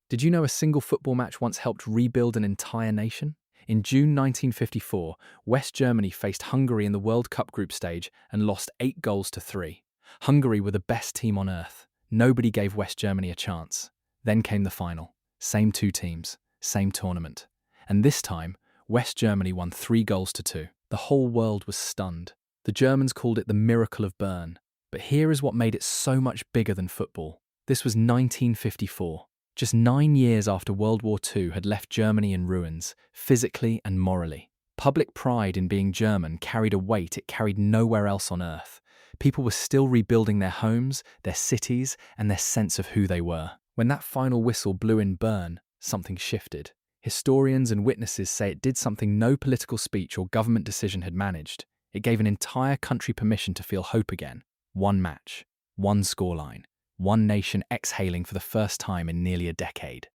Did you know a single football match once helped rebuild an entire nation? In June 1954, West Germany faced Hungary in the World Cup group stage and lost 8 goals to 3. Hungary were the best team on earth. Nobody gave West Germany a chance. Then came the final. Same two teams, same tournament. And this time, West Germany won 3 goals to 2. The whole world was stunned. The Germans called it the Miracle of Bern. But here is what made it so much bigger than football. This was 1954. Just 9 years after World War II had left Germany in ruins, physically and morally. Public pride in being German carried a weight it carried nowhere else on earth. People were still rebuilding their homes, their cities, and their sense of who they were. When that final whistle blew in Bern, something shifted. Historians and witnesses say it did something no political speech or government decision had managed. It gave an entire country permission to feel hope again. One match, one scoreline, one nation exhaling for the first time in nearly a decade.